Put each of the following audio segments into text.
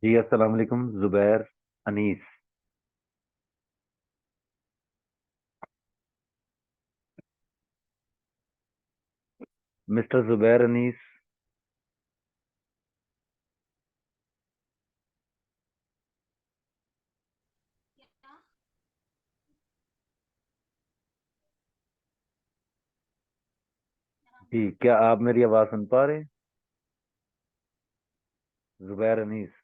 जी अस्सलाम वालेकुम जुबैर अनीस। मिस्टर जुबैर अनीस। जी क्या आप मेरी आवाज़ सुन पा रहे हैं? जुबैर अनीस।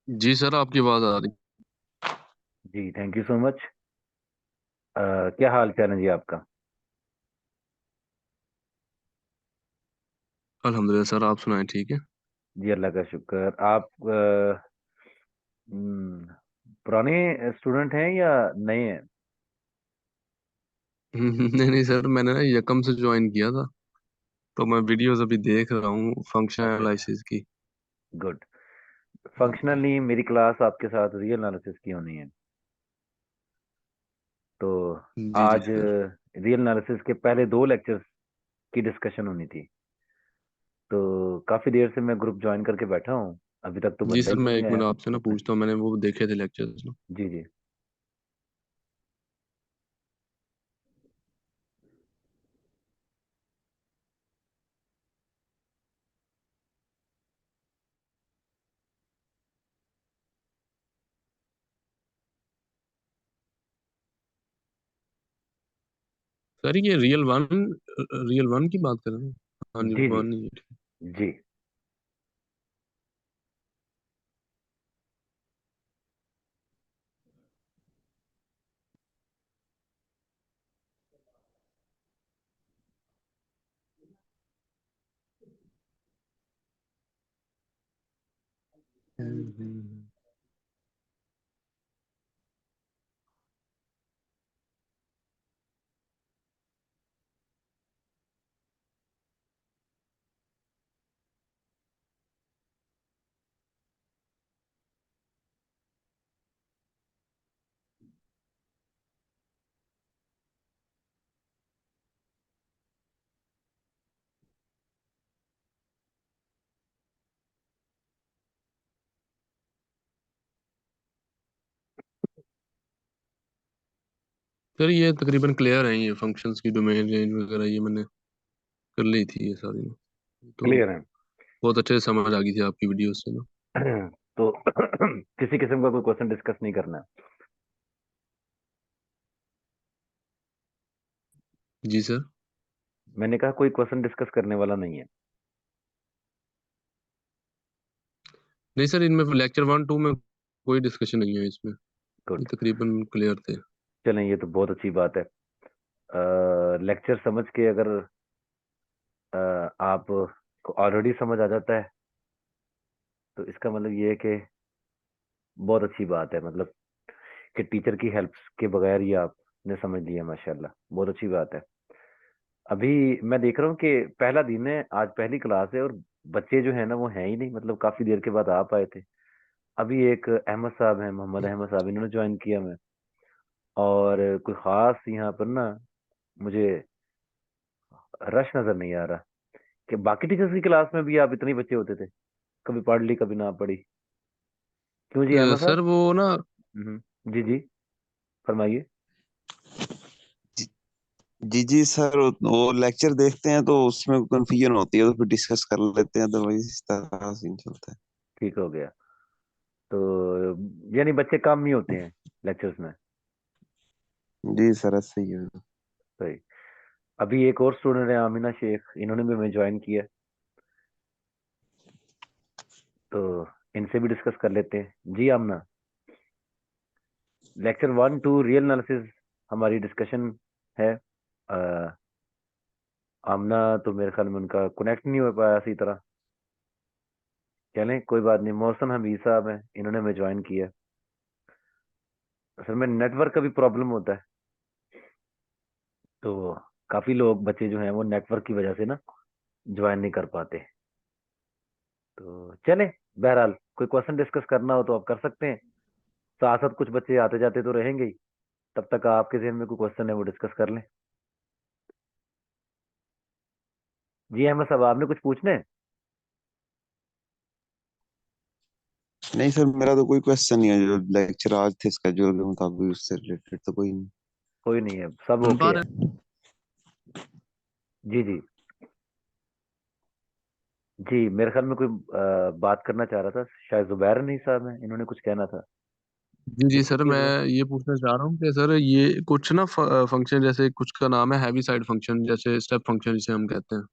जी सर, आपकी आवाज आ रही। जी थैंक यू सो मच। क्या हाल चाल है जी आपका? अल्हम्दुलिल्लाह सर, आप सुनाएं। ठीक है। जी अल्लाह का शुक्र। आप पुराने स्टूडेंट हैं या नए हैं? नहीं नहीं सर, मैंने ना यकम से ज्वाइन किया था, तो मैं वीडियोस अभी देख रहा हूँ फंक्शन अच्छा अच्छा। एनालिसिस की। गुड। फंक्शनली मेरी क्लास आपके साथ रियल एनालिसिस की होनी है। तो जी जी आज सर। रियल एनालिसिस के पहले दो लेक्चर्स की डिस्कशन होनी थी। तो काफ़ी देर से मैं ग्रुप ज्वाइन करके बैठा हूँ। अभी तक तो जी बंदा सर, ही मैं नहीं एक आया। मिनट आपसे ना पूछता हूँ, मैंने वो देखे थे लेक्चर्स ना। जी जी। सर ये रियल वन की बात कर रहे हैं? हाँ जी, जी जी। वन ही है। जी। हम्म। सर ये तकरीबन क्लियर है, ये फंक्शंस की डोमेन रेंज वगैरह ये मैंने कर ली थी ये सारी ना। तो क्लियर है। बहुत अच्छे से समझ आ गई थी आपकी वीडियोस से ना। तो किसी किस्म का कोई क्वेश्चन डिस्कस नहीं करना है। जी सर। मैंने कहा कोई क्वेश्चन डिस्कस करने वाला नहीं है। नहीं सर, इनमें लेक्चर वन टू में कोई डिस्कशन नहीं है इसमें। ये गुड। तकरीबन क्लियर थे। चलें ये तो बहुत अच्छी बात है। लेक्चर समझ के अगर आप को ऑलरेडी समझ आ जाता है तो इसका मतलब ये है कि बहुत अच्छी बात है। मतलब कि टीचर की हेल्प के बगैर ही आपने समझ लिया, माशाल्लाह बहुत अच्छी बात है। अभी मैं देख रहा हूँ कि पहला दिन है, आज पहली क्लास है और बच्चे जो है ना वो हैं ही नहीं। मतलब काफी देर के बाद आप आए थे। अभी एक अहमद साहब हैं, मोहम्मद अहमद साहब, इन्होंने ज्वाइन किया मैं। और कोई खास यहाँ पर ना मुझे रश नजर नहीं आ रहा कि बाकी टीचर्स की क्लास में भी आप इतने बच्चे होते थे। कभी पढ़ ली कभी ना पढ़ी। क्यों जी अहमद सर साहब? वो ना। जी जी, फरमाइए। जी जी जी सर, वो लेक्चर देखते हैं तो उसमें कंफ्यूजन होती है तो फिर डिस्कस कर लेते हैं, अदरवाइज इस तरह सीन चलता है। ठीक हो गया। तो यानी बच्चे कम ही होते हैं लेक्चर्स में। जी सर, सही है। सही। अभी एक और स्टूडेंट है आमिना शेख, इन्होंने भी हमें ज्वाइन किया। तो इनसे भी डिस्कस कर लेते हैं। जी Aamna, lecture one to real analysis हमारी डिस्कशन है। अ, आमना तो मेरे ख्याल में उनका कनेक्ट नहीं हो पाया सही तरह। चलें कोई बात नहीं। मोहसन हमीद साहब हैं, इन्होंने हमें ज्वाइन किया। असल में नेटवर्क का भी प्रॉब्लम होता है। तो काफी लोग बच्चे जो हैं वो नेटवर्क की वजह से ना ज्वाइन नहीं कर पाते। तो चलें, बहरहाल कोई क्वेश्चन डिस्कस करना हो तो आप कर सकते हैं। साथ साथ कुछ बच्चे आते जाते तो रहेंगे ही। तब तक आपके जहन में कोई क्वेश्चन है वो डिस्कस कर लें। जी अहमद साहब, आपने कुछ पूछना है? नहीं सर, मेरा तो कोई क्वेश्चन नहीं है। जो लेक्चर आज थे स्केड्यूल के मुताबिक उससे रिलेटेड तो कोई नहीं। कोई नहीं है, सब सुन ओके पा है। रहे जी जी। जी मेरे ख्याल में कोई बात करना चाह रहा था, शायद जुबैर नहीं साहब है, इन्होंने कुछ कहना था। जी जी कुछ सर, पूछिए मैं जरा। ये पूछना चाह रहा हूँ कि सर ये कुछ ना फंक्शन, जैसे कुछ का नाम है हैवी साइड फंक्शन, जैसे स्टेप फंक्शन जिसे हम कहते हैं।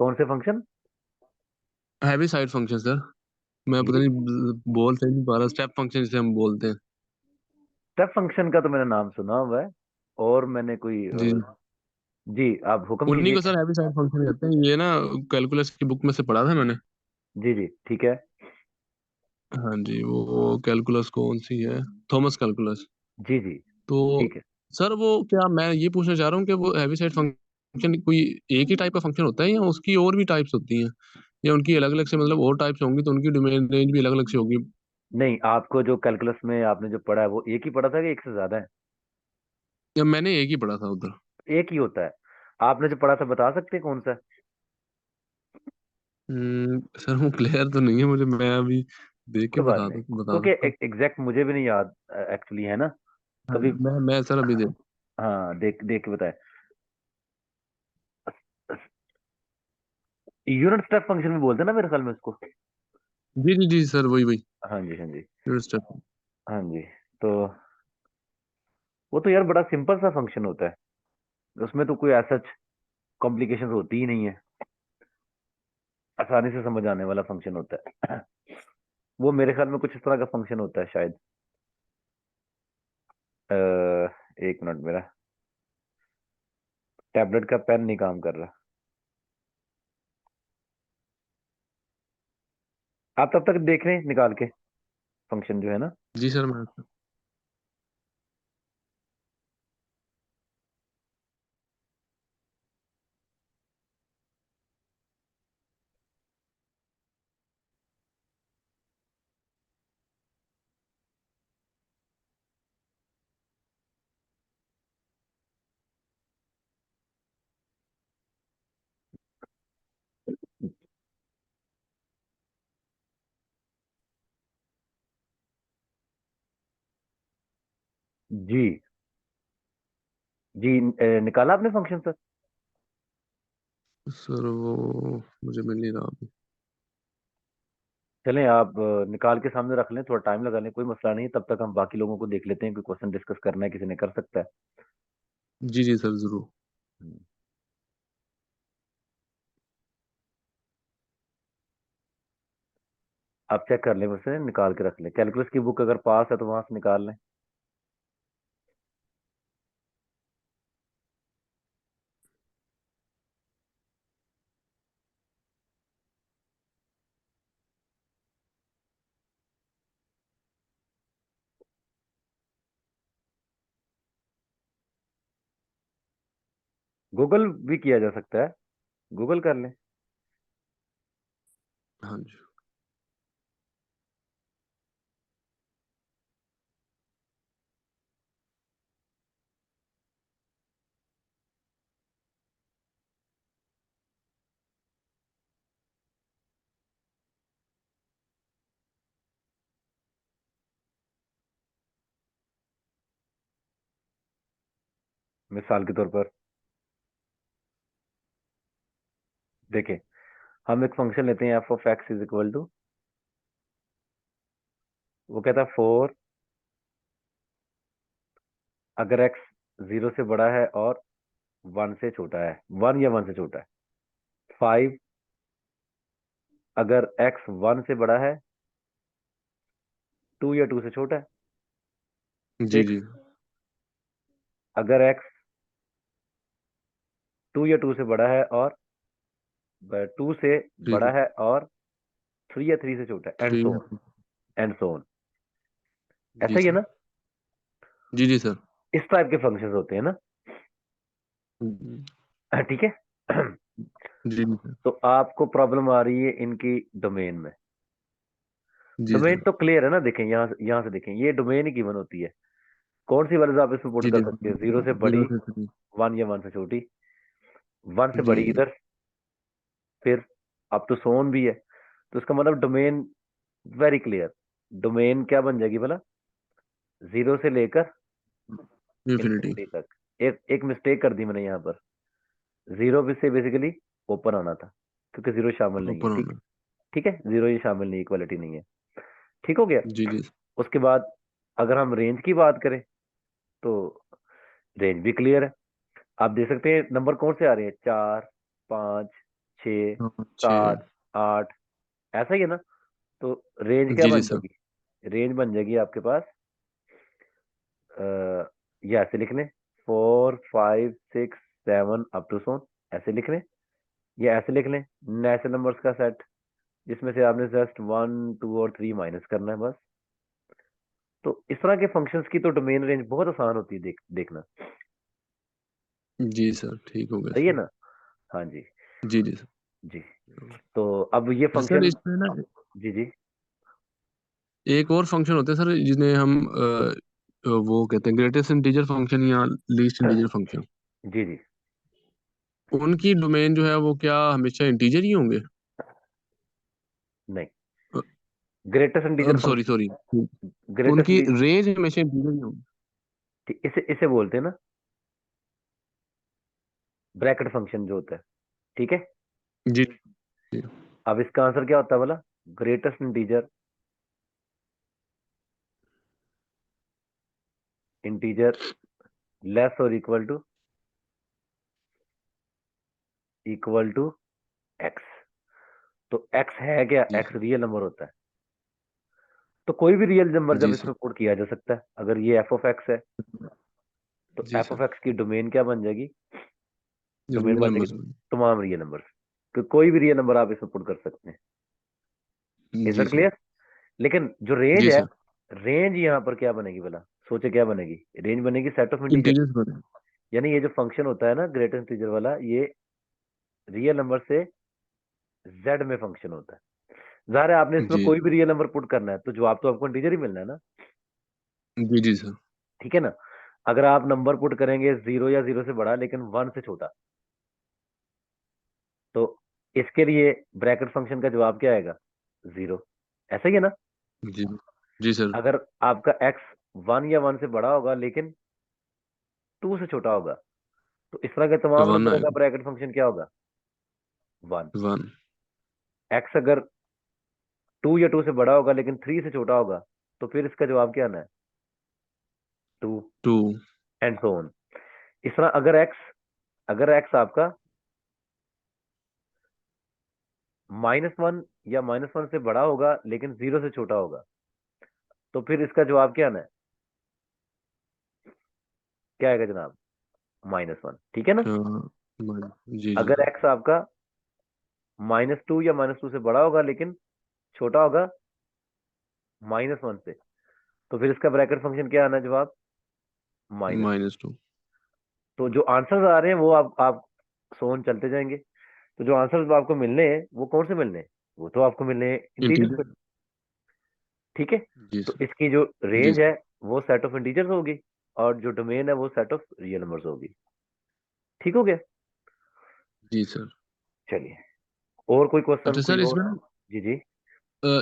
कौन से function? Heavy side function sir, मैं पता ये नहीं बोल सही नहीं पा रहा, स्टेप फंक्शन जिसे हम बोलते हैं। स्टेप फंक्शन का तो मैंने नाम सुना हुआ है, और मैंने कोई जी, जी आप हुक्म उन्हीं कीजिए को क्या? सर हैवी साइड फंक्शन कहते हैं। ये ना कैलकुलस की बुक में से पढ़ा था मैंने। जी जी ठीक है। हाँ जी, वो कैलकुलस कौन सी है, थॉमस कैलकुलस। जी जी तो ठीक है। सर वो क्या, मैं ये पूछना चाह रहा हूँ कि वो हैवी साइड फंक्शन कोई एक ही टाइप का फंक्शन होता है या उसकी और भी टाइप्स होती हैं, या उनकी अलग अलग से, मतलब और टाइप्स होंगी तो उनकी डोमेन रेंज भी अलग अलग से होगी। नहीं, आपको जो कैलकुलस में आपने जो पढ़ा है वो एक ही पढ़ा था कि एक से ज्यादा है? या मैंने एक ही पढ़ा था उधर। एक ही होता है। आपने जो पढ़ा था बता सकते हैं कौन सा है? सर वो क्लियर तो नहीं है मुझे, मैं अभी देख के कोई बात नहीं, बता क्योंकि सकता हूँ। एग्जैक्ट मुझे भी नहीं याद एक्चुअली, है ना? हाँ कभी मैं सर अभी देख। हाँ, देख देख के बताए। यूनिट स्टेप फंक्शन भी बोलते हैं ना मेरे ख्याल में उसको। जी जी जी सर, वही वही हाँ जी हाँ जी। स्टेप। हाँ जी। तो वो तो यार बड़ा सिंपल सा फंक्शन होता है, उसमें तो कोई ऐसा कॉम्प्लिकेशन होती ही नहीं है, आसानी से समझ आने वाला फंक्शन होता है। वो मेरे ख्याल में कुछ इस तरह का फंक्शन होता है शायद। अ, एक मिनट, मेरा टैबलेट का पेन नहीं काम कर रहा। आप तब तक देख रहे हैं निकाल के फंक्शन जो है ना। जी सर, मैं जी जी। निकाला आपने फंक्शन सर? सर वो मुझे मिल नहीं रहा अभी। चलें, आप निकाल के सामने रख लें, थोड़ा टाइम लगा लें, कोई मसला नहीं है, तब तक हम बाकी लोगों को देख लेते हैं, कोई क्वेश्चन डिस्कस करना है किसी ने कर सकता है। जी जी सर, जरूर। हम्म, आप चेक कर लें, मुझसे निकाल के रख लें, कैलकुलस की बुक अगर पास है तो वहां से निकाल लें। गूगल भी किया जा सकता है, गूगल कर लें। हाँ जी। मिसाल के तौर पर देखें, हम एक फंक्शन लेते हैं f of x is equal to, वो कहता है 4 अगर एक्स 0 से बड़ा है और 1 से छोटा है, 1 या 1 से छोटा है। 5 अगर एक्स 1 से बड़ा है, 2 या 2 से छोटा है। जी 6 जी अगर एक्स 2 या 2 से बड़ा है और 2 से जी बड़ा जी। है और 3 या 3 से छोटा है, and three. So on, and so on. जी ऐसा ही है सर। ना? जी जी सर। इस टाइप के फंक्शंस होते हैं ना। जी ठीक है। जी सर। तो आपको प्रॉब्लम आ रही है इनकी डोमेन में। जी डोमेन सर। तो क्लियर है ना, देखें यहाँ से देखें, ये डोमेन ही गिवन होती है। कौन सी वैल्यूज आप इसमें पुट जी कर जी। सकते हैं? 0 से बड़ी, जीरो से थ्री। 1 या 1 से छोटी। 1 से जी बड़ी जी। किधर? फिर अप टू सोन भी है, तो इसका मतलब डोमेन वेरी क्लियर। डोमेन क्या बन जाएगी भला? 0 से लेकर इन्फिनिटी। इन्फिनिटी तक। एक मिस्टेक कर दी मैंने यहाँ पर, 0 से बेसिकली ओपन आना था, क्योंकि 0 शामिल नहीं है। ओपन ठीक, होना। ठीक है, 0 ये शामिल नहीं, इक्वालिटी नहीं है। ठीक हो गया। जी जी। उसके बाद अगर हम रेंज की बात करें तो रेंज भी क्लियर है। आप देख सकते हैं नंबर कौन से आ रहे हैं, 4, 5, 6, हाँ, 6। 7, 8, ऐसा ही है ना। तो रेंज क्या जी जी बन सर। जाएगी? रेंज बन जाएगी आपके पास, ये ऐसे लिख लें, 4, 5, 6, 7 अप टू सोन, ऐसे लिख लें। या ऐसे लिख लें, नेचुरल नंबर्स का सेट, जिसमें से आपने जस्ट 1, 2 और 3 माइनस करना है बस। तो इस तरह के फंक्शंस की तो डोमेन रेंज बहुत आसान होती है देखना। जी सर, ठीक हो गया सही है सर। ना? हाँ जी। जी जी सर। जी। तो अब ये तो सर फंक्शन, इसमें ना जी जी, एक और फंक्शन होते हैं सर, जिन्हें हम वो कहते हैं ग्रेटेस्ट इंटीजर फंक्शन या लीस्ट इंटीजर फंक्शन। जी जी। उनकी डोमेन जो है वो क्या हमेशा इंटीजर ही होंगे? नहीं, greatest integer sorry function, sorry, greatest, उनकी रेंज हमेशा इंटीजर ही होंगी। इसे इसे बोलते हैं ना ब्रैकेट फंक्शन जो होता है। ठीक है। जी जी। अब इसका आंसर क्या होता है बोला? ग्रेटेस्ट इंटीजर, इंटीजर लेस और इक्वल टू एक्स। तो एक्स है क्या? जी एक्स सर। रियल नंबर होता है। तो कोई भी रियल नंबर जब जी सर। इसमें पुट किया जा सकता है, अगर ये एफ ऑफ एक्स है तो जी एफ ऑफ सर। एक्स की डोमेन क्या बन जाएगी? डोमेन रियल बन जाएगी नंबर्स में। तमाम रियल नंबर। तो कोई भी रियल नंबर आप इसमें पुट कर सकते हैं। इज जी दैट सर। क्लियर? लेकिन जो रेंज जी है, सर। रेंज यहाँ पर क्या बनेगी भला? सोचे क्या बनेगी? रेंज बनेगी सेट ऑफ इंटीजर। इंटीजर्स बने। यानी ये जो फंक्शन होता है ना ग्रेटेस्ट इंटीजर वाला, ये रियल नंबर से जेड में फंक्शन होता है। जाहिर है आपने इसमें जी कोई भी रियल नंबर पुट करना है तो जवाब तो आपको इंटीजर ही मिलना है ना। जी। जी सर। ठीक है ना? अगर आप नंबर पुट करेंगे 0 या 0 से बड़ा लेकिन 1 से छोटा, तो इसके लिए ब्रैकेट फंक्शन का जवाब क्या आएगा? 0। ऐसा ही है ना? जी जी सर। अगर आपका एक्स 1 या 1 से बड़ा होगा लेकिन 2 से छोटा होगा, तो इस तरह के तो तमाम 1 नंबरों का आएगा। ब्रैकेट फंक्शन क्या होगा? 1। 1। एक्स अगर 2 या 2 से बड़ा होगा लेकिन 3 से छोटा होगा, तो फिर इसका जवाब क्या आना है? 2, 2। And so on. इस तरह अगर एक्स आपका -1 या -1 से बड़ा होगा लेकिन 0 से छोटा होगा, तो फिर इसका जवाब क्या आना है? क्या आएगा जनाब? -1। ठीक है ना? जी जी। अगर एक्स आपका -2 या -2 से बड़ा होगा लेकिन छोटा होगा -1 से, तो फिर इसका ब्रैकेट फंक्शन क्या आना है जवाब? -2। -2। तो जो आंसर्स आ रहे हैं वो आप सोन चलते जाएंगे। तो जो आंसर्स आपको मिलने हैं वो कौन से मिलने हैं? वो तो आपको मिलने हैं इंटीजर्स इंटीजर। में। ठीक है। जी तो सर। इसकी जो जी रेंज सर। है वो सेट ऑफ इंटीजर्स होगी, और जो डोमेन है वो सेट ऑफ रियल नंबर्स होगी। ठीक हो गया? जी सर। चलिए, और कोई क्वेश्चन, अच्छा कोई सर, और? इसमें ना जी जी।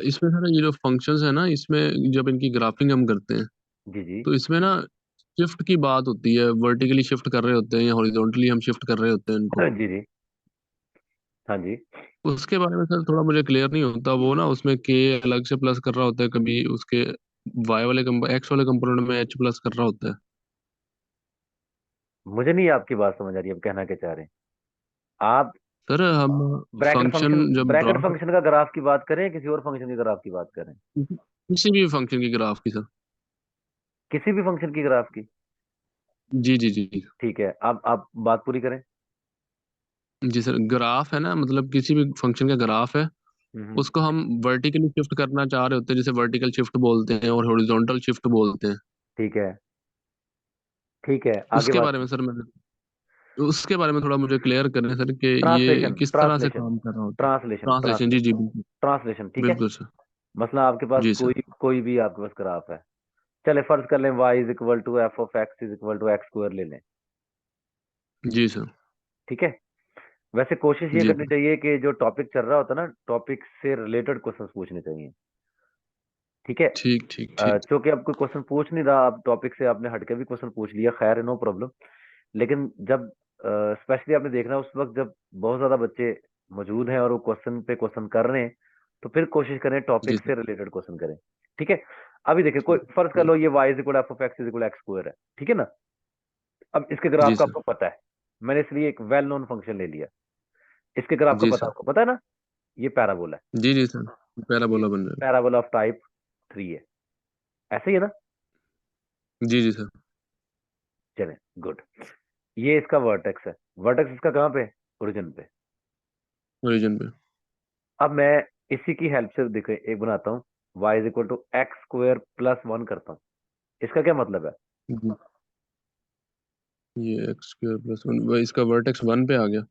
इसमें सर ये जो फंक्शंस है ना, इसमें जब इनकी ग्राफिंग हम करते हैं जी जी। तो इसमें ना शिफ्ट की बात होती है, वर्टिकली शिफ्ट कर रहे होते हैं या हॉरिजॉन्टली हम शिफ्ट कर रहे होते हैं इनको। जी जी। हाँ जी। उसके बारे में सर थोड़ा मुझे क्लियर नहीं होता, वो ना उसमें के अलग से प्लस कर रहा होता है, कभी उसके वाई वाले एक्स वाले कंपोनेंट में एच प्लस कर रहा होता है। मुझे नहीं आपकी बात समझ आ रही, अब कहना क्या चाह रहे हैं आप? सर हम फंक्शन जब ड्रॉ ब्रैकेट फंक्शन का ग्राफ की बात करें, किसी और फंक्शन के ग्राफ की बात करें? किसी भी फंक्शन की ग्राफ की सर। किसी भी फंक्शन की ग्राफ की। जी जी जी। ठीक है, आप बात पूरी करें। जी सर, ग्राफ है ना, मतलब किसी भी फंक्शन का ग्राफ है, हम्म। उसको हम वर्टिकली शिफ्ट करना चाह रहे होते हैं, जिसे वर्टिकल शिफ्ट बोलते हैं और हॉरिजॉन्टल शिफ्ट बोलते हैं। ठीक है, ठीक है, आगे उसके बात बारे में कीजिए। सर मैं उसके बारे में थोड़ा मुझे क्लियर करें सर कि ये ट्रांसलेशन, किस तरह से ट्रांसलेशन, काम कर रहा होता है। ट्रांसलेशन, ट्रांसलेशन, जी जी, ट्रांसलेशन, बिल्कुल। ट्रांसलेशन। ठीक है। बिल्कुल सर। मसला आपके पास जी सर। कोई कोई भी आपके पास ग्राफ है, चले फर्ज कर लें y is equal to f of x is equal to x square ले लें। जी सर। ठीक है। वैसे कोशिश ये जी करनी चाहिए कि जो टॉपिक चल रहा होता है ना, टॉपिक से रिलेटेड क्वेश्चंस पूछने चाहिए। ठीक है। ठीक ठीक ठीक। चूंकि आप कोई क्वेश्चन पूछ नहीं रहा, आप टॉपिक से आपने हटके भी क्वेश्चन पूछ लिया, खैर है, नो प्रॉब्लम। लेकिन जब स्पेशली आपने देखना है उस वक्त जब बहुत ज्यादा बच्चे मौजूद हैं और वो क्वेश्चन पे क्वेश्चन कर रहे हैं, तो फिर कोशिश करें जी टॉपिक सर। से रिलेटेड क्वेश्चन करें। ठीक है। अभी देखिए, कोई ठीक फर्ज कर ठीक। लो ये y is equal F of x is equal x square है, ठीक है ना। अब इसके जी ग्राफ का सर। आपको पता है, मैंने इसलिए एक वेल नोन फंक्शन ले लिया। इसके ग्राफ का जी पता, सर। आपको पता है ना, ये पैराबोला है। जी जी सर। ये पैराबोला बन जाएगा। पैराबोला ऑफ टाइप 3 है, ऐसे ही है ना। जी जी सर। चले, गुड। ये इसका वर्टेक्स है, वर्टेक्स इसका कहाँ पे, ओरिजिन पे। ओरिजिन पे। अब मैं इसी की हेल्प से देखो एक बनाता हूँ, y is equal to x square plus 1 करता हूँ। इसका क्या मतलब है, जी। ये एक्स स्क्वायर प्लस वन, इसका वर्टेक्स 1 पे आ गया।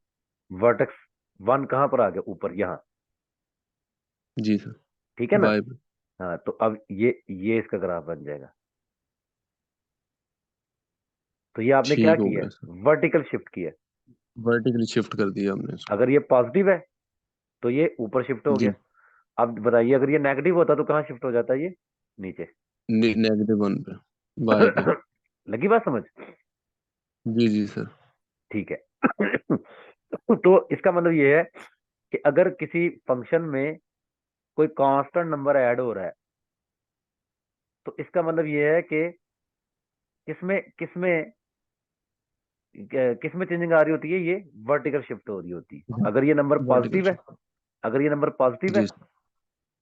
वर्टेक्स 1 कहाँ पर आ गया, ऊपर यहाँ। जी सर। ठीक है ना। बाय पे। हाँ, तो अब ये इसका ग्राफ बन जाएगा। तो ये आपने क्या ठीक हो किया गया सर। है, वर्टिकल शिफ्ट किया है। वर्टिकली शिफ्ट कर दिया हमने इसको। अगर ये पॉजिटिव है तो ये ऊपर शिफ्ट हो जी। गया। अब बताइए, अगर ये नेगेटिव होता तो कहाँ शिफ्ट हो जाता है, ये नीचे। -1 पे। बाय पे। लगी बात समझ। जी जी सर। ठीक है। तो इसका मतलब ये है कि अगर किसी फंक्शन में कोई कांस्टेंट नंबर ऐड हो रहा है, तो इसका मतलब ये है कि किसमें किसमें किसमें चेंजिंग आ रही होती है, ये वर्टिकल शिफ्ट हो रही होती है। अगर ये नंबर वर्टिकल पॉजिटिव है, शिफ्ट। अगर ये नंबर पॉजिटिव है जी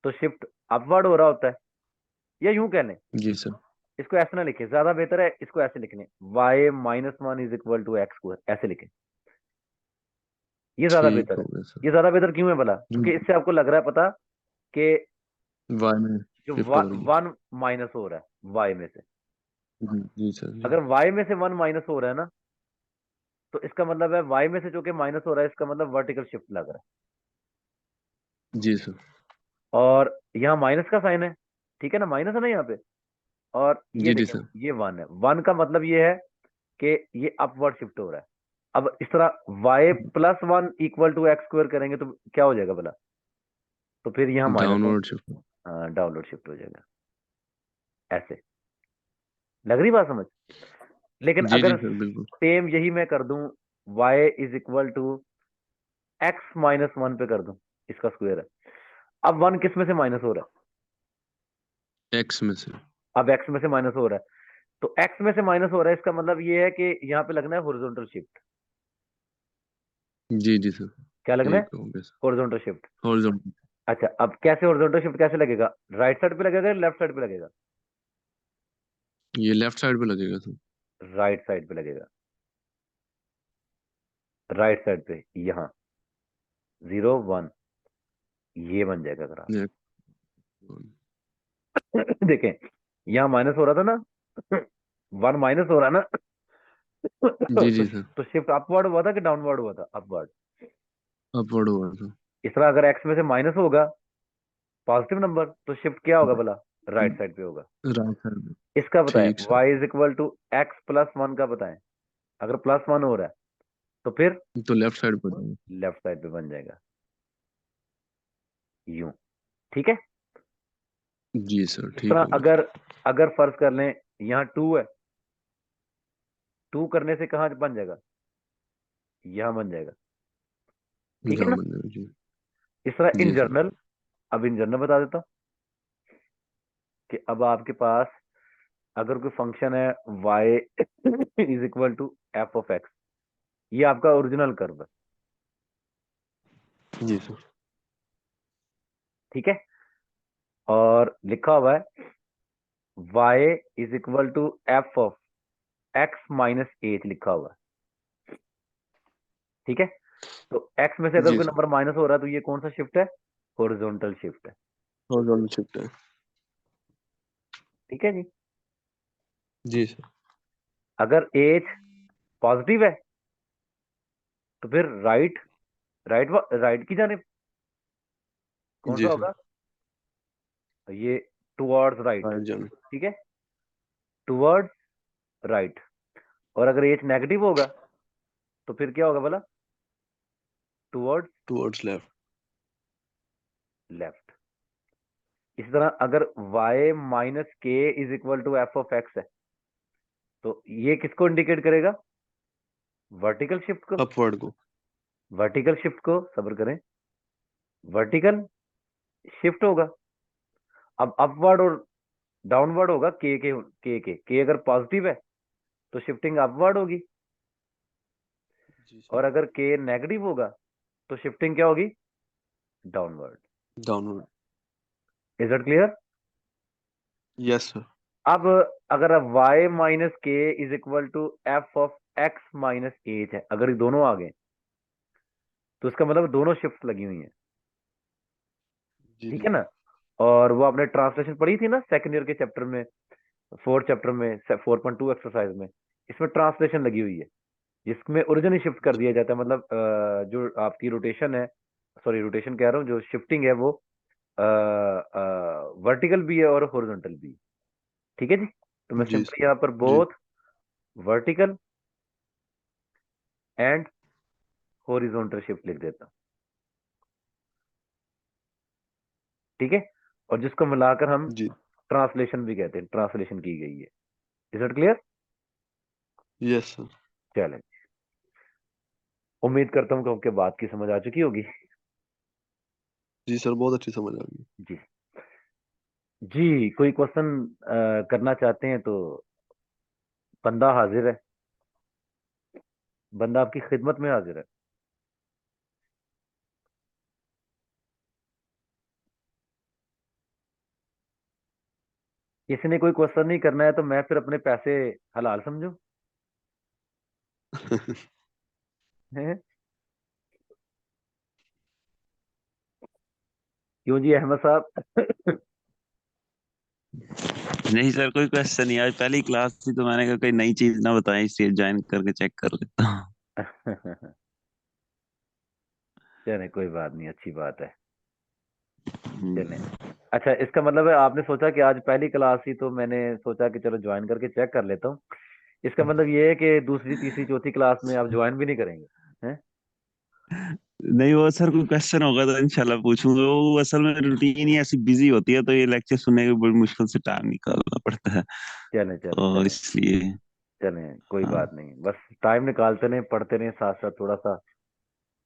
तो शिफ्ट अपवर्ड हो रहा होता है। या यूं कह लें, जी सर। इसको ऐसे ना लिखे, ज्यादा बेहतर है इसको ऐसे लिखने, y minus 1 is equal to x square, ऐसे लिखें, ये ज्यादा ठीक बेहतर हो है। गया सर। ये ज्यादा बेहतर क्यों है भला, जी। क्योंकि इससे आपको लग रहा है पता कि वाई में जो शिफ्ट हो रही है। 1 माइनस हो रहा है y में से। जी सर। जी अगर y में से 1 माइनस हो रहा है ना, तो इसका मतलब है y में से जो कि माइनस हो रहा है, इसका मतलब वर्टिकल शिफ्ट लग रहा जी सर। है। और यहाँ माइनस का साइन है, ठीक है ना, माइनस है ना यहाँ पे। और ये जी जी देखें, सर। ये 1 है, 1 का मतलब ये है कि ये अपवर्ड शिफ्ट हो रहा है। अब इस तरह y plus 1 equal to x square करेंगे तो क्या हो जाएगा भला, तो फिर यहाँ माइनस हो, डाउनवर्ड शिफ्ट। डाउनवर्ड शिफ्ट हो जाएगा। ऐसे लग रही बात समझ। लेकिन जी जी अगर सर बिल्कुल। सेम यही मैं कर दूं, y is equal to x minus 1 पे कर दूं, इसका स्क्वायर है। अब 1 किस में से माइनस हो रहा एक्स में से। है, अब x में से माइनस हो रहा है। तो x में से माइनस हो रहा है, इसका मतलब ये है कि यहाँ पे लगना है हॉरिजॉन्टल शिफ्ट। जी जी सर। क्या लगना है, ठीक हो गया सर। Horizontal shift. हॉरिजॉन्टल। अच्छा, अब कैसे हॉरिजॉन्टल शिफ्ट कैसे लगेगा, राइट साइड पे लगेगा या लेफ्ट साइड पे लगेगा, ये लेफ्ट साइड पे लगेगा सर। राइट साइड पे लगेगा। राइट साइड पे यहाँ 0 1, ये बन जाएगा ग्राफ। ये- देखें, यहाँ माइनस हो रहा था ना, 1 माइनस हो रहा ना। जी तो जी सर। तो शिफ्ट अपवर्ड हुआ था कि डाउनवर्ड हुआ था, अपवर्ड। अपवर्ड हुआ सर। इस तरह अगर एक्स में से माइनस होगा पॉजिटिव नंबर, तो शिफ्ट क्या होगा भला, राइट साइड पे होगा। राइट साइड पे। इसका बताएं, ठीक sir. y is equal to x plus 1 का बताएं। अगर प्लस 1 हो रहा है तो फिर तो लेफ्ट साइड पे जाएगा। लेफ्ट साइड पे बन जाएगा, यूं। ठीक है। जी सर इस ठीक तरह हो गया अगर सर। अगर फर्ज कर लें यहाँ 2 है, 2 करने से कहाँ बन जाएगा, यहाँ बन जाएगा। ठीक है जहाँ ना। बन जाएगा जी। इस तरह इन जी सर। जनरल, अब इन जनरल बता देता हूँ कि अब आपके पास अगर कोई फंक्शन है y is equal to f of x, ये आपका ओरिजिनल कर्व है। जी सर। ठीक है। और लिखा हुआ है y is equal to f of x minus h, लिखा हुआ है। ठीक है। तो x में से अगर जी कोई सर। नंबर माइनस हो रहा है तो ये कौन सा शिफ्ट है, हॉरिजॉन्टल शिफ्ट है। हॉरिजॉन्टल शिफ्ट है। ठीक है जी। जी सर। अगर एज पॉजिटिव है तो फिर राइट, राइट की जानिब कौन सा जी सर। होगा, ये टुवर्ड्स राइट। राइट जाना। ठीक है, टुवर्ड्स राइट। और अगर एज नेगेटिव होगा तो फिर क्या होगा बोला, टुवर्ड्स टुवर्ड्स लेफ्ट। लेफ्ट। इसी तरह अगर y minus k is equal to f of x है, तो ये किसको इंडिकेट करेगा? वर्टिकल शिफ्ट को। अपवर्ड को। वर्टिकल शिफ्ट को, सब्र करें, वर्टिकल शिफ्ट होगा। अब अपवर्ड और डाउनवर्ड होगा के अगर पॉजिटिव है तो शिफ्टिंग अपवर्ड होगी, जी और सर। अगर के नेगेटिव होगा तो शिफ्टिंग क्या होगी? Downward. Downward. Is it clear? Yes sir. अब अगर y minus k is equal to f of x minus h है, अगर ये दोनों आ गए तो इसका मतलब दोनों शिफ्ट लगी हुई हैं, जी ठीक जी है ना? और वो आपने ट्रांसलेशन पढ़ी थी ना सेकंड ईयर के चैप्टर में, फोर्थ चैप्टर में 4.2 एक्सरसाइज में, इसमें ट्रांसलेशन लगी हुई है जिसमें ओरिजिन ही शिफ्ट कर दिया जाता है। मतलब जो आपकी रोटेशन है, सॉरी रोटेशन कह रहा हूँ, जो शिफ्टिंग है वो वर्टिकल भी है और हॉरिजॉन्टल भी है, ठीक है जी? तो मैं जी सिंपली सर। यहाँ पर जी both vertical and horizontal shift लिख देता हूँ, ठीक है? और जिसको मिलाकर हम जी। ट्रांसलेशन भी कहते हैं, ट्रांसलेशन की गई है। Is it clear? Yes sir. चलें, उम्मीद करता हूँ कि आपके बात की समझ आ चुकी होगी। जी सर, बहुत अच्छी समझ आ गई। जी जी, कोई क्वेश्चन करना चाहते हैं तो बंदा हाजिर है, बंदा आपकी खिदमत में हाजिर है। किसी ने कोई क्वेश्चन नहीं करना है तो मैं फिर अपने पैसे हलाल समझूं? हैं? क्यों जी अहमद साहब? नहीं सर, कोई क्वेश्चन नहीं, आज पहली क्लास थी तो मैंने कहा कोई नई चीज ना बताएं, इसलिए ज्वाइन करके चेक कर लेता हूँ। चले कोई बात नहीं, अच्छी बात है। चलें, हम्म। अच्छा इसका मतलब है आपने सोचा कि आज पहली क्लास ही तो मैंने सोचा कि चलो ज्वाइन करके चेक कर लेता हूँ। इसका मतलब ये है कि दूसरी तीसरी चौथी क्लास में आप ज्वाइन भी नहीं करेंगे, हैं? नहीं, वो सर कोई क्वेश्चन होगा तो इंशाल्लाह पूछूंगा। वो असल में रूटीन ही ऐसी बिजी होती है, तो ये लेक्चर सुनने के बड़ी मुश्किल से टाइम निकालना पड़ता है, चलें चलें और चलें इसलिए। चलें, कोई हाँ बात नहीं, बस टाइम निकालते रहें, पढ़ते रहें, साथ साथ थोड़ा सा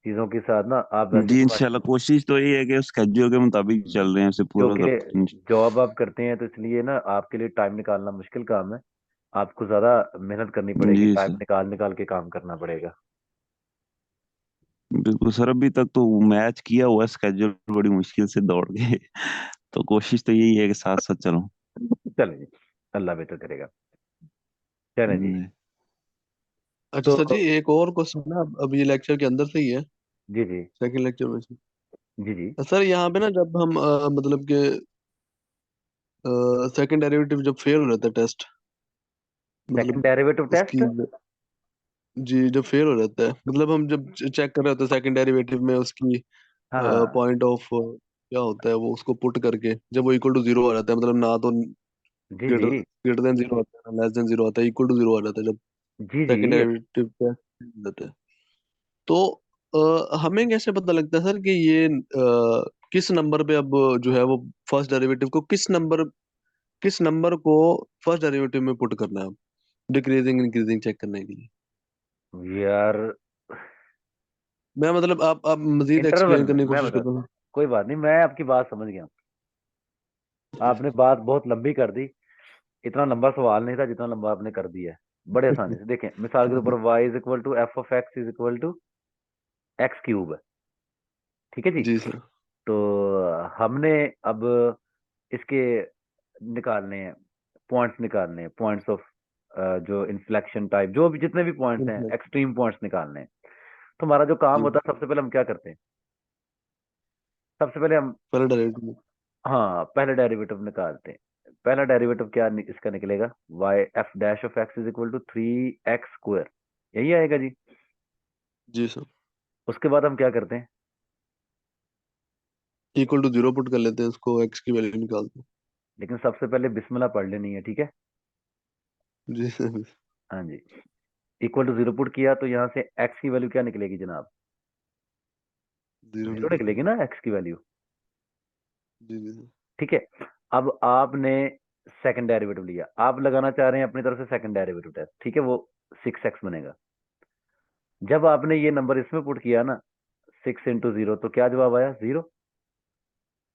चीजों के साथ ना। आप वैसे जी, भी इंशाल्लाह कोशिश तो यही है कि स्केड्यूल के मुताबिक चल रहे हैं, उसे पूरा क्योंकि करते हैं। जॉब आप करते हैं तो इसलिए ना आपके लिए टाइम निकालना मुश्किल काम है। आपको ज्यादा मेहनत करनी पड़ेगी, जी टाइम सर, निकाल निकाल के काम करना पड़ेगा। बिल्कुल सर। अभी तक तो मैच किया हुआ स्केड्यूल बड़ी मुश्किल से दौड़ गए। तो कोशिश तो यही है कि साथ साथ चलो। चलें जी, अल्लाह बेहतर करेगा। चलें जी। जी अच्छा तो सर जी, एक और क्वेश्चन ना, अब ये लेक्चर के अंदर से ही है, जी जी सेकंड लेक्चर में से। जी जी। सर यहाँ पे ना जब हम मतलब के सेकंड डेरिवेटिव जब फेल हो जाता है टेस्ट, सेकंड मतलब डेरिवेटिव उसकी, टेस्ट। जी जब फेल हो जाता है, मतलब हम जब चेक कर रहे होते हैं सेकंड डेरिवेटिव में उसकी हाँ हाँ। पॉइंट ऑफ क्या होता है, वो उसको पुट करके जब वो इक्वल टू जीरो आ जाता है, मतलब ना तो जी ग्रेटर जी ग्रेटर देन जीरो आता है ना लेस देन जीरो आता है, इक्वल टू जीरो आ जाता है जब जी जी। सेकंड डेरिवेटिव पे जाता है। तो हमें कैसे पता लगता है सर कि ये किस नंबर पे अब जो है वो फर्स्ट डेरिवेटिव को किस नंबर को फर्स्ट डेरिवेटिव में पुट करना है, डिक्रीजिंग इंक्रीजिंग चेक करने के लिए। यार मैं मतलब आप मजीद इंटरवल एक्सप्लेन में करने की मैं कोशिश बताता करता हूँ, हूँ। कोई बात नहीं, मैं आपकी बात समझ गया। जी आपने बात बहुत लंबी कर दी, इतना लंबा सवाल नहीं था जितना लंबा आपने कर दिया है। बड़े आसानी से देखें, मिसाल के तौर पर y is equal to f of x is equal to x cube है, ठीक है जी? जी सर। तो हमने अब इसके निकालने हैं, पॉइंट्स निकालने हैं, पॉइंट्स ऑफ जो इन्फ्लेक्शन टाइप, जो भी जितने भी पॉइंट्स हैं, एक्सट्रीम पॉइंट्स निकालने हैं। तो हमारा जो काम जी होता है, सबसे पहले हम क्या करते हैं? सबसे पहले हम, पहला डेरिवेटिव। हाँ, पहले डेरिवेटिव निकालते हैं। पहला डेरिवेटिव क्या इसका निकलेगा? Y f dash of x is equal to 3x square, यही आएगा जी। जी सर। उसके बाद हम क्या करते हैं? इक्वल टू जीरो पुट कर लेते हैं, उसको एक्स की वैल्यू निकालते हैं। लेकिन सबसे पहले बिस्मिल्लाह पढ़ लेनी है, ठीक है? जी सर। हाँ जी। इक्वल टू जीरो पुट किया तो यहाँ से एक्स की वैल्यू क्या निकलेगी जनाब? जीरो जीरो निकलेगी ना एक्स की वैल्यू। जी जी सर। ठीक है। अब आपने सेकंड डेरिवेटिव लिया, आप लगाना चाह रहे हैं अपनी तरफ से सेकंड डेरिवेटिव टेस्ट, ठीक है, वो 6x बनेगा। जब आपने ये नंबर इसमें पुट किया ना, 6 × 0, तो क्या जवाब आया? 0।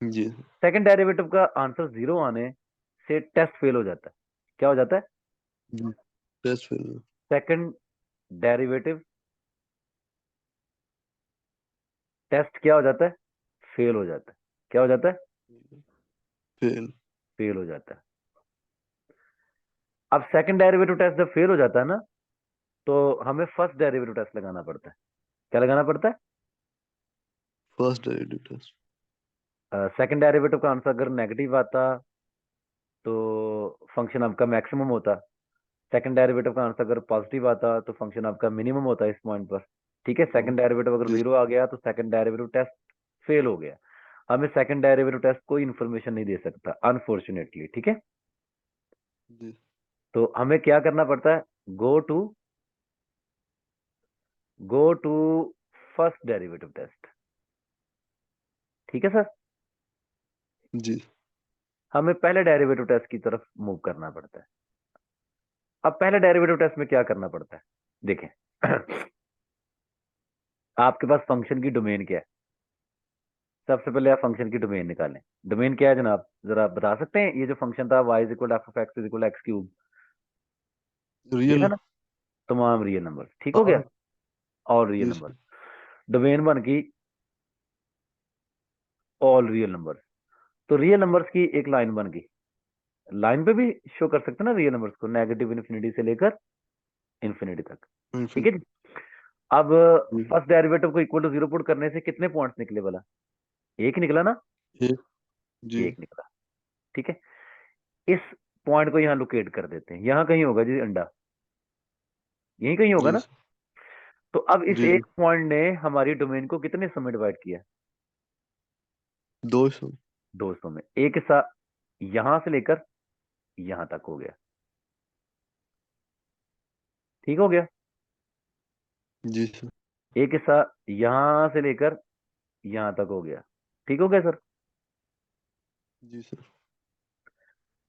जी सेकंड डेरिवेटिव का आंसर 0 आने से टेस्ट फेल हो जाता है। क्या हो जाता है? जी test fail. Second derivative test क्या हो जाता है? फेल हो जाता है। क्या हो जाता है? फेल। फेल हो जाता है। अब सेकंड डेरिवेटिव टेस्ट जब फेल हो जाता है ना, तो हमें फर्स्ट डेरिवेटिव टेस्ट लगाना पड़ता है। क्या लगाना पड़ता है? First derivative test. Second derivative का आंसर अगर नेगेटिव आता तो फंक्शन आपका मैक्सिमम होता। सेकंड डेरिवेटिव का आंसर अगर पॉजिटिव आता तो फंक्शन आपका मिनिमम होता है इस पॉइंट पर। ठीक है। सेकंड डेरिवेटिव अगर जी 0 आ गया तो सेकंड डेरिवेटिव टेस्ट फेल हो गया। हमें सेकंड डेरिवेटिव टेस्ट कोई इन्फॉर्मेशन नहीं दे सकता अनफॉर्चुनेटली। ठीक है। जी तो हमें क्या करना पड़ता है? Go to go to first derivative test. ठीक है सर। जी हमें पहले डेरिवेटिव टेस्ट की तरफ मूव करना पड़ता है। अब पहले डेरिवेटिव टेस्ट में क्या करना पड़ता है? देखें आपके पास फंक्शन की डोमेन क्या है? सबसे पहले आप फंक्शन की डोमेन निकालें। डोमेन क्या है जनाब, जरा बता सकते हैं? ये जो फंक्शन था y = f(x)=x³ ये था रियल। ना, तमाम रियल नंबर। ठीक हो गया। हाँ ऑल रियल जी नंबर। सर। डोमेन बन गई ऑल रियल नंबर। तो रियल नंबर्स की एक लाइन बन गई। लाइन पे भी शो कर सकते हैं ना रियल नंबर्स को, नेगेटिव इन्फिनिटी से लेकर इन्फिनिटी तक। ठीक है जी। अब जी फर्स्ट डेरिवेटिव को इक्वल टू 0 पुट करने से कितने पॉइंट्स निकले वाला? एक निकला ना? एक। जी एक निकला। ठीक है। इस पॉइंट को यहां लोकेट कर देते हैं। यहां कहीं होगा जी अंडा, यहीं कहीं होगा जी ना। सर। तो अब इस जी जी एक पॉइंट ने हमारी डोमेन को कितने हिस्सों में डिवाइड किया? 200। 200 में। एक हिस्सा यहां से लेकर यहां तक हो गया। ठीक हो गया। जी सर। एक हिस्सा यहां से लेकर यहां तक हो गया। ठीक हो गया सर। जी सर।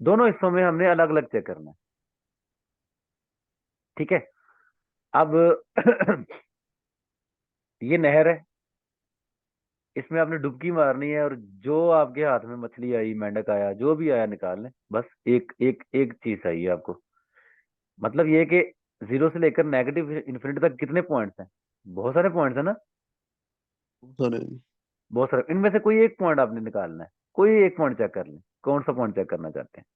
दोनों हिस्सों में हमने अलग अलग चेक करना है। ठीक है। अब ये नहर है, इसमें आपने डुबकी मारनी है, और जो आपके हाथ में मछली आई, मेंढक आया, जो भी आया निकाल लें। बस एक एक एक चीज चाहिए आपको। मतलब ये कि 0 से लेकर नेगेटिव इन्फिनिटी तक कितने पॉइंट्स हैं? बहुत सारे पॉइंट्स हैं ना। सर बहुत सारे। इनमें से कोई एक पॉइंट आपने निकालना है। कोई एक पॉइंट चेक कर लें। कौन सा पॉइंट चेक करना चाहते हैं?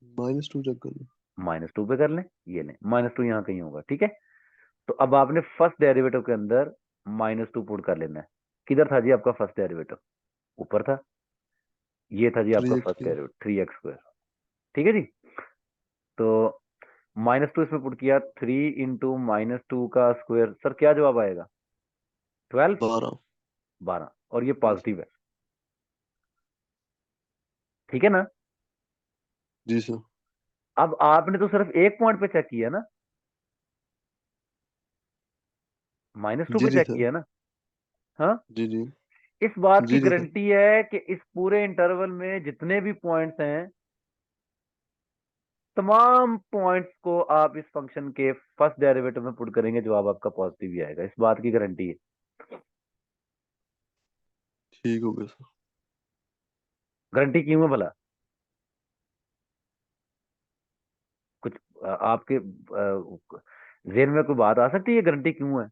-2 चेक कर लो। -2 पे कर लें। ये लें, -2 यहाँ कहीं होगा। ठीक है। तो अब आपने फर्स्ट डेरिवेटिव के अंदर -2 पुट कर लेना है। किधर था जी आपका फर्स्ट डेरिवेटिव? ऊपर था। ये था जी आपका 3x फर्स्ट की। Derivative 3x²। ठीक है जी। तो -2 इसमें पुट किया, 3 × -2 का स्क्वायर। सर क्या जवाब आएगा? 12। 12। 12। और ये जी सर। पॉजिटिव है। ठीक है ना। जी सर। अब आपने तो सिर्फ एक पॉइंट पे चेक किया ना, -2 जी पे जी चेक सर। किया ना। हाँ। जी जी। इस बात की जी जी सर। गारंटी है कि इस पूरे इंटरवल में जितने भी पॉइंट्स हैं, तमाम पॉइंट्स को आप इस फंक्शन के फर्स्ट डेरिवेटिव में पुट करेंगे, जवाब आपका पॉजिटिव ही आएगा। इस बात की गारंटी है। ठीक हो गया सर। गारंटी क्यों है भला? कुछ आपके जेहन में कोई बात आ सकती है गारंटी क्यों है?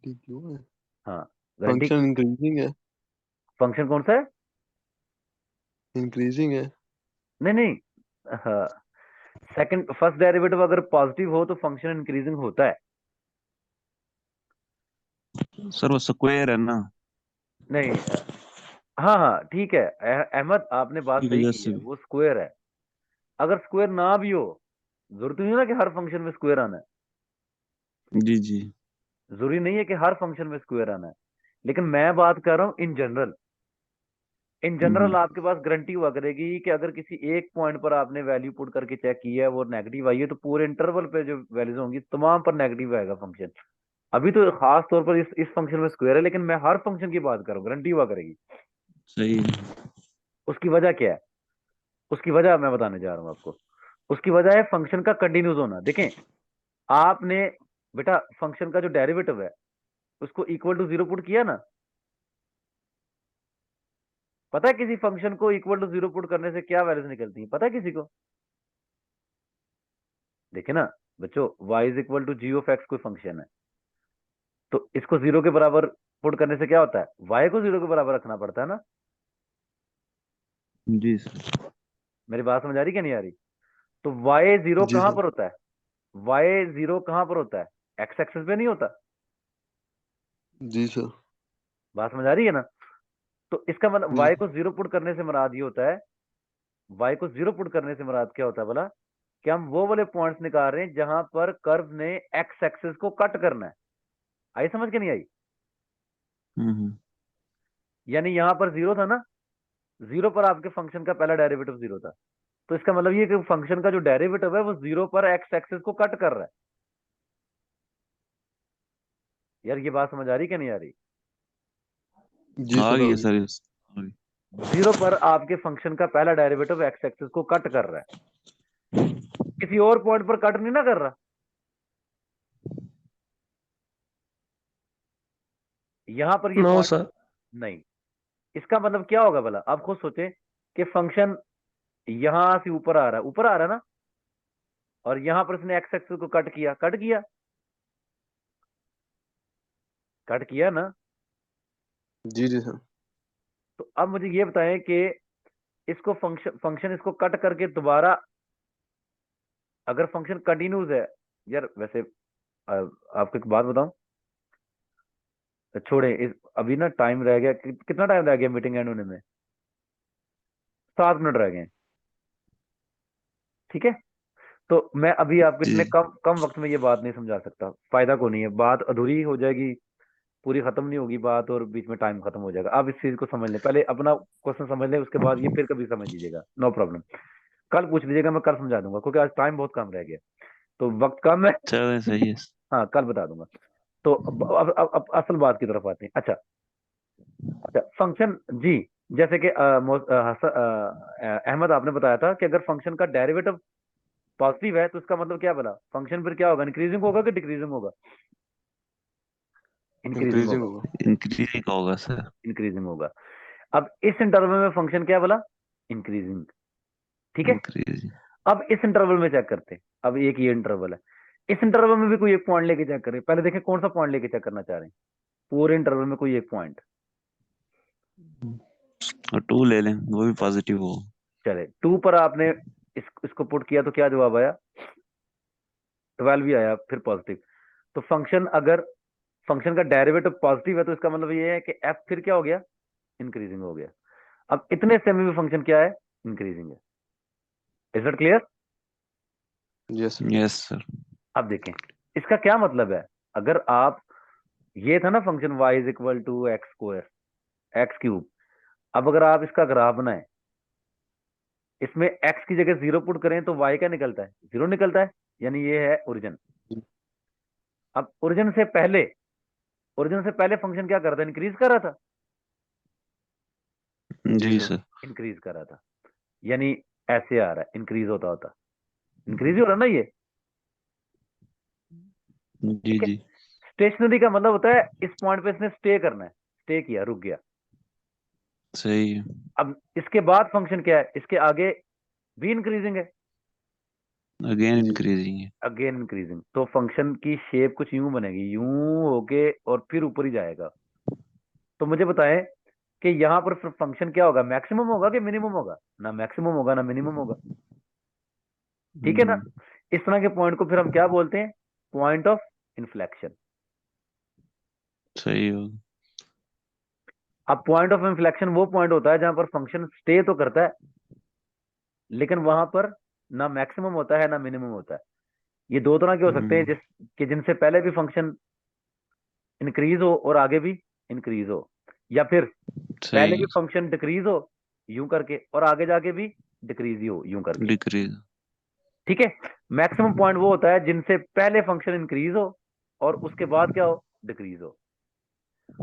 ठीक क्यों है? हाँ। गारंटी। फंक्शन इंक्रीजिंग है। फंक्शन कौन सा है? इंक्रीजिंग है। नहीं नहीं। हाँ। सेकंड फर्स्ट डेरिवेटिव अगर पॉजिटिव हो तो फंक्शन इंक्रीजिंग होता है। सर वो स्क्वायर है ना, नहीं। हाँ हाँ ठीक है। अहमद आपने बात इसकी सही वजह की से। है, वो स्क्वायर है। अगर स्क्वायर ना भी हो, जरूरत नहीं है ना कि हर फंक्शन में स्क्वायर आना है। जी जी। जरूरी नहीं है कि हर फंक्शन में स्क्वायर आना है। लेकिन मैं बात कर रहा हूं इन जनरल। इन जनरल आपके पास गारंटी हुआ करेगी कि अगर किसी एक पॉइंट पर आपने वैल्यू पुट करके चेक की है, वो नेगेटिव आई है, तो पूरे इंटरवल पे जो वैल्यूज होंगी तमाम पर नेगेटिव आएगा फंक्शन। अभी तो खास तौर पर इस फंक्शन में स्क्वायर है, लेकिन मैं हर फंक्शन की बात कर रहा हूँ, गारंटी हुआ करेगी। सही। उसकी वजह क्या है? उसकी वजह मैं बताने जा रहा हूँ आपको। उसकी वजह है फंक्शन का कंटिन्यूस होना। देखें, आपने बेटा फंक्शन का जो डेरिवेटिव है उसको इक्वल टू जीरो पुट किया ना। पता है किसी फंक्शन को इक्वल टू जीरो पुट करने से क्या वैल्यूज निकलती है? पता है किसी को? देखे ना बच्चों, y is equal to g of x कोई फंक्शन है, तो इसको जीरो के बराबर पुट करने से क्या होता है? y को जीरो के बराबर रखना पड़ता है ना। जी सर। मेरी बात समझ आ रही क्या नहीं आ रही? तो y जीरो जी कहां सर। पर होता है? y जीरो कहां पर होता है? x एक्सिस पे नहीं होता। जी सर। बात समझ आ रही है ना? तो इसका मतलब जी y को जीरो पुट करने से मुराद ये होता है, y को जीरो पुट करने से मुराद क्या होता है बोला, कि हम वो वाले पॉइंट्स निकाल रहे हैं जहां पर कर्व ने x एक्सिस को कट करना है। आई समझ के नहीं आई? हम्म। यानी यहां पर जीरो था ना, जीरो पर आपके फंक्शन का पहला डेरिवेटिव जीरो था, तो इसका मतलब ये कि फंक्शन का जो डेरिवेटिव है वो जीरो पर एक्स एक्सिस को कट कर रहा है। यार ये बात समझ आ रही क्या नहीं आ रही? जी आ सर। गई आ है गई। सर, आ गई। जीरो पर आपके फंक्शन का पहला डेरिवेटिव एक्स एक्सिस को कट कर रहा है, किसी और पॉइंट पर कट नहीं ना कर रहा। यहां पर ये नो पॉइंट सर। नहीं। इसका मतलब क्या होगा भला? आप खुद सोचे कि फंक्शन यहां से ऊपर आ रहा है, ऊपर आ रहा है ना, और यहां पर इसने एक्स एक्सिस को कट किया, कट किया, कट किया ना। जी जी सर। तो अब मुझे ये बताएं कि इसको फंक्शन इसको कट करके दोबारा, अगर फंक्शन कंटिन्यूस है, यार वैसे आपको एक बात बताऊं, छोड़े अभी ना टाइम रह गया, कितना टाइम रह गया मीटिंग एंड होने में? 7 मिनट रह गए हैं, ठीक है। तो मैं अभी आपको जी। इतने कम कम वक्त में ये बात नहीं समझा सकता, फायदा को नहीं है, बात अधूरी हो जाएगी, पूरी खत्म नहीं होगी बात, और बीच में टाइम खत्म हो जाएगा। आप इस चीज को समझ लें, पहले अपना क्वेश्चन समझ लें, उसके बाद ये फिर कभी समझ लीजिएगा, नो प्रॉब्लम। कल पूछ लीजिएगा, मैं कल समझा दूंगा, क्योंकि आज टाइम बहुत कम रह गया, तो वक्त कम है। चलो सही है। हाँ कल बता दूंगा। तो अब असल बात की तरफ आते हैं। अच्छा, अच्छा फंक्शन जी, जैसे कि अहमद आपने बताया था कि अगर फंक्शन का डेरिवेटिव पॉजिटिव है तो इसका मतलब क्या बना? फंक्शन फिर क्या होगा? इंक्रीजिंग होगा कि डिक्रीजिंग होगा? इंक्रीजिंग इंक्रीजिंग होगा। होगा। इंक्रीजिंग का होगा सर। इंक्रीजिंग होगा। अब इस इंटरवल में फंक्शन क्या बोला? इंक्रीजिंग। ठीक है। इंक्रीजिंग। अब इस इंटरवल में चेक करते हैं, अब एक ये इंटरवल है, इस इंटरवल में भी कोई एक पॉइंट लेके चेक करें। पहले देखें कौन सा पॉइंट लेके चेक करना चाह रहे हैं, पूरे इंटरवल में कोई एक पॉइंट। और 2 ले लें, वो भी पॉजिटिव हो। चले 2 पर आपने इसको पुट किया तो क्या जवाब आया? 12 भी आया, फिर पॉजिटिव। तो फंक्शन अगर फंक्शन का डेरिवेटिव पॉजिटिव है तो इसका मतलब ये है कि एफ फिर क्या हो गया? इंक्रीजिंग हो गया। अब इतने समय में फंक्शन क्या है? इंक्रीजिंग है। Is it clear? Yes sir. Yes sir. अब देखें इसका क्या मतलब है। अगर आप, ये था ना function y is equal to x square x cube, अब अगर आप इसका ग्राफ बनाएं, इसमें x की जगह जीरो पुट करें तो y क्या निकलता है? जीरो निकलता है, यानी ये है ओरिजिन। अब ओरिजिन से पहले फंक्शन क्या कर रहा था? इंक्रीज कर रहा था, जी सर। इंक्रीज कर रहा था, यानी ऐसे आ रहा है, इंक्रीज होता होता इंक्रीज ही हो रहा है ना ये। जी ठीक है। जी। स्टेशनरी का मतलब होता है इस पॉइंट पे इसने स्टे करना है, स्टे किया, रुक गया। सही है। अब इसके बाद फंक्शन क्या है? इसके आगे भी इंक्रीजिंग है, अगेन जी इंक्रीजिंग है। Again increasing. तो फंक्शन की शेप कुछ यूं बनेगी, यूं होके और फिर ऊपर ही जाएगा। तो मुझे बताएं कि यहां पर फंक्शन क्या होगा? मैक्सिमम होगा कि मिनिमम होगा? ना मैक्सिमम होगा ना मिनिमम होगा, ठीक है ना। हम्म। इस तरह के पॉइंट को फिर हम क्या बोलते हैं? Point of inflection. सही होगा। अब पॉइंट ऑफ इन्फ्लेक्शन वो पॉइंट होता है जहां पर फंक्शन स्टे तो करता है, लेकिन वहां पर ना मैक्सिमम होता है ना मिनिमम होता है। ये दो तरह के हो सकते हैं, हम्म। जिनसे पहले भी फंक्शन इंक्रीज हो और आगे भी इंक्रीज हो, या फिर पहले सही भी फंक्शन डिक्रीज हो यूं करके और आगे जाके भी डिक्रीज ही हो यूं करके। डिक्रीज ठीक है, मैक्सिमम पॉइंट वो होता है जिनसे पहले फंक्शन इंक्रीज हो और उसके बाद क्या हो, डिक्रीज हो।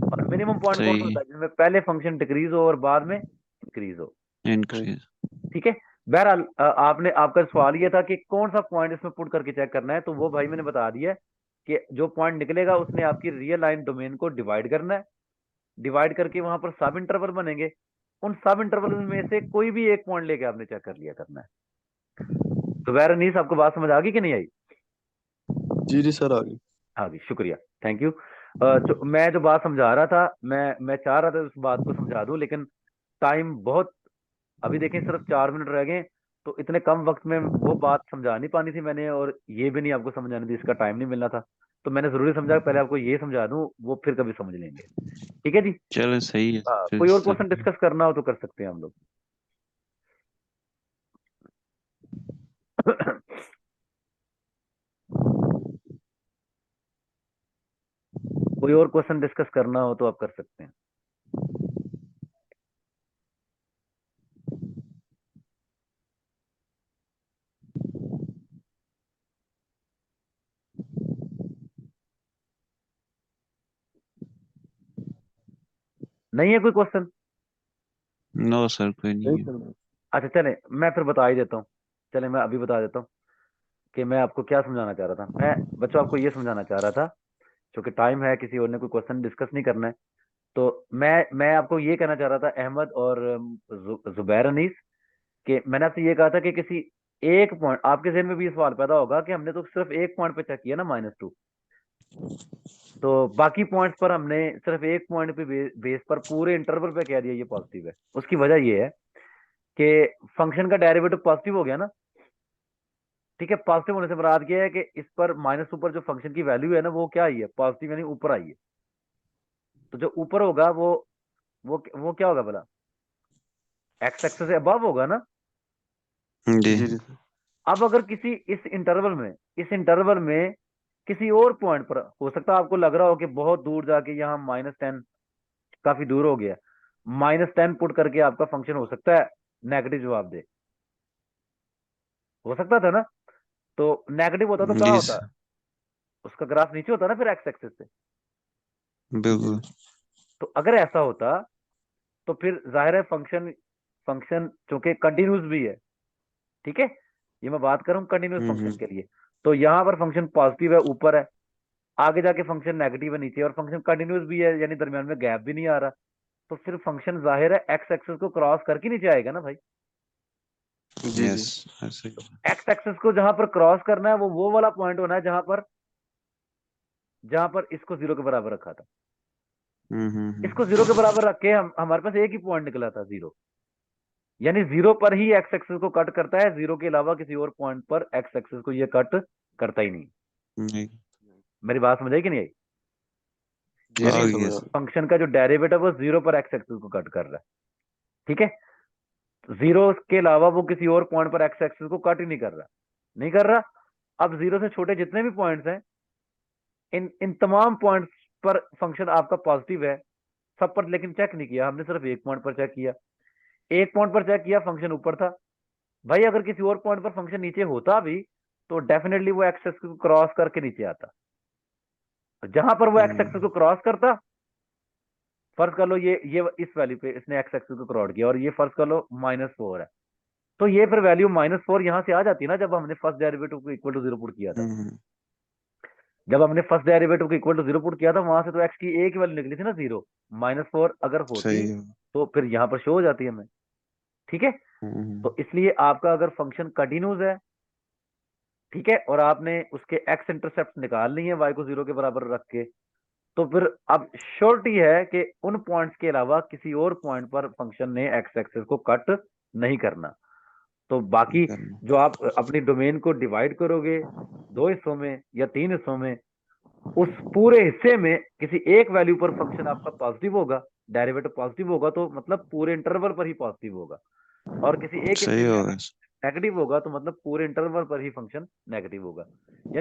और मिनिमम पॉइंट कौन सा सही होता है, जिनमें पहले फंक्शन डिक्रीज हो और बाद में इंक्रीज हो। इंक्रीज ठीक है, बहरहाल आपने, आपका सवाल ये था कि कौन सा पॉइंट इसमें पुट करके चेक करना है, तो वो भाई मैंने बता दिया है कि जो पॉइंट निकलेगा उसने आपकी रियल लाइन डोमेन को डिवाइड करना है। डिवाइड करके वहां पर सब इंटरवल बनेंगे, उन सब इंटरवल में से कोई भी एक पॉइंट लेके आपने चेक कर लिया करना है। तो वैरनीस, आपको बात समझ आ गई कि नहीं आई? जी जी सर आगे। हाँ जी, शुक्रिया, थैंक यू। मैं जो बात समझा रहा था, मैं चाह रहा था उस बात को समझा दूं, लेकिन टाइम बहुत, अभी देखें सिर्फ 4 मिनट रह गए, तो इतने कम वक्त में वो बात समझा नहीं पानी थी मैंने, और ये भी नहीं आपको समझानी थी, इसका टाइम नहीं मिलना था। तो मैंने जरूरी समझा कि पहले आपको ये समझा दूं, वो फिर कभी समझ लेंगे। ठीक है जी। चलो सही है फिर कोई और सर। क्वेश्चन डिस्कस करना हो तो कर सकते हैं हम लोग। कोई और क्वेश्चन डिस्कस करना हो तो आप कर सकते हैं। नहीं है कोई क्वेश्चन? नो सर कोई नहीं है। अच्छा चले, मैं फिर बता ही देता हूँ। चले, मैं अभी बता देता हूँ कि मैं आपको क्या समझाना चाह रहा था। मैं बच्चों आपको ये समझाना चाह रहा था, क्योंकि टाइम है, किसी और ने कोई क्वेश्चन डिस्कस नहीं करना है, तो मैं आपको ये कहना चाह रहा था, अहमद और जुबैर अनीस, कि मैंने आपसे ये कहा था कि किसी एक पॉइंट, आपके जहन में भी ये सवाल पैदा होगा कि हमने तो सिर्फ एक पॉइंट पे चेक किया ना -2, तो बाकी पॉइंट्स पर हमने सिर्फ एक पॉइंट पे बेस पर पूरे इंटरवल पे कह दिया ये पॉजिटिव है। उसकी वजह ये है कि फंक्शन का डेरिवेटिव पॉजिटिव हो गया ना। ठीक है, पॉजिटिव होने से मुराद क्या है कि इस पर -2 पर जो फंक्शन की वैल्यू है ना, वो क्या आई है, पॉजिटिव, यानी ऊपर आई है। तो जो ऊपर होगा वो क्या होगा भला, एक्स एक्सेस से अबव होगा ना। जी जी जी अब अगर किसी इस इंटरवल में किसी और पॉइंट पर, हो सकता है आपको लग रहा हो कि बहुत दूर जाके यहाँ -10 काफी दूर हो गया, -10 पुट करके आपका फंक्शन हो सकता है नेगेटिव जवाब दे, हो सकता था ना। तो नेगेटिव होता तो कहाँ जी होता, सर उसका ग्राफ नीचे होता ना फिर एक्स एक्सिस से। बिल्कुल। तो अगर ऐसा होता तो फिर जाहिर है फंक्शन फंक्शन चूंकि कंटिन्यूस भी है, ठीक है, ये मैं बात कर रहा हूँ कंटिन्यूस फंक्शन हम्म। के लिए, तो यहाँ पर फंक्शन पॉजिटिव है ऊपर है, आगे जाके फंक्शन नेगेटिव है नीचे, और फंक्शन कंटिन्यूस भी है, यानी दरमियान में गैप भी नहीं आ रहा, तो फिर फंक्शन जाहिर है एक्स एक्सिस को क्रॉस करके नीचे आएगा ना भाई। जी यस ऐसे तो ही। एक्स एक्सिस को जहां पर क्रॉस करना है वो वाला पॉइंट होना है जहां पर इसको 0 के बराबर रखा था। इसको 0 के बराबर रख के हमारे पास एक ही पॉइंट निकला था 0, यानी 0 पर ही एक्स एक्सिस को कट करता है, 0 के अलावा किसी और पॉइंट पर एक्स एक्सिस को ये कट करता ही नहीं। नहीं मेरी बात समझ आई कि नहीं आई? जी यानी सर आ गया समझ सर। फंक्शन का जो डेरिवेटिव है वो 0 पर एक्स एक्सिस को कट कर रहा है। ठीक है, 0 के अलावा वो किसी और पॉइंट पर एक्स एक्सिस को कट ही नहीं कर रहा, नहीं कर रहा। अब 0 से छोटे जितने भी पॉइंट्स हैं, इन इन तमाम पॉइंट्स पर फंक्शन आपका पॉजिटिव है, सब पर लेकिन चेक नहीं किया हमने, सिर्फ एक पॉइंट पर चेक किया। एक पॉइंट पर चेक किया, फंक्शन ऊपर था। भाई अगर किसी और पॉइंट पर फंक्शन नीचे होता भी तो डेफिनेटली वो एक्स एक्सिस को क्रॉस करके नीचे आता। जहां पर वो एक्स एक्सिस को क्रॉस करता, फर्ज कर लो ये इस वैल्यू पे इसने एक्स एक्सिस को क्रॉस किया, और ये फर्ज कर लो -4 है, तो ये फिर वैल्यू -4 यहां से आ जाती है ना, जब हमने फर्स्ट डेरिवेटिव को इक्वल टू 0 पुट किया था। जब हमने फर्स्ट डेरिवेटिव को इक्वल टू 0 पुट किया था, वहां से तो एक्स की एक वैल्यू निकली थी ना 0, -4 अगर होती सही है। तो फिर यहां पर शो हो जाती है हमें। ठीक है, तो इसलिए आपका अगर फंक्शन कंटिन्यूस है, ठीक है, और आपने उसके एक्स इंटरसेप्ट निकाल ली है y को 0 के बराबर रख के, तो फिर अब श्योरिटी है कि उन पॉइंट्स के अलावा किसी और पॉइंट पर फंक्शन ने एक्स एक्सिस को कट नहीं करना। तो बाकी करना जो आप अपनी डोमेन को डिवाइड करोगे 2 हिस्सों में या 3 हिस्सों में, उस पूरे हिस्से में किसी एक वैल्यू पर फंक्शन आपका पॉजिटिव होगा, डेरिवेटिव पॉजिटिव होगा, तो मतलब पूरे इंटरवल पर ही पॉजिटिव होगा। और किसी एक हिस्से सही में होगा। अगर नेगेटिव होगा तो मतलब पूरे इंटरवल पर ही फंक्शन नेगेटिव होगा। यानी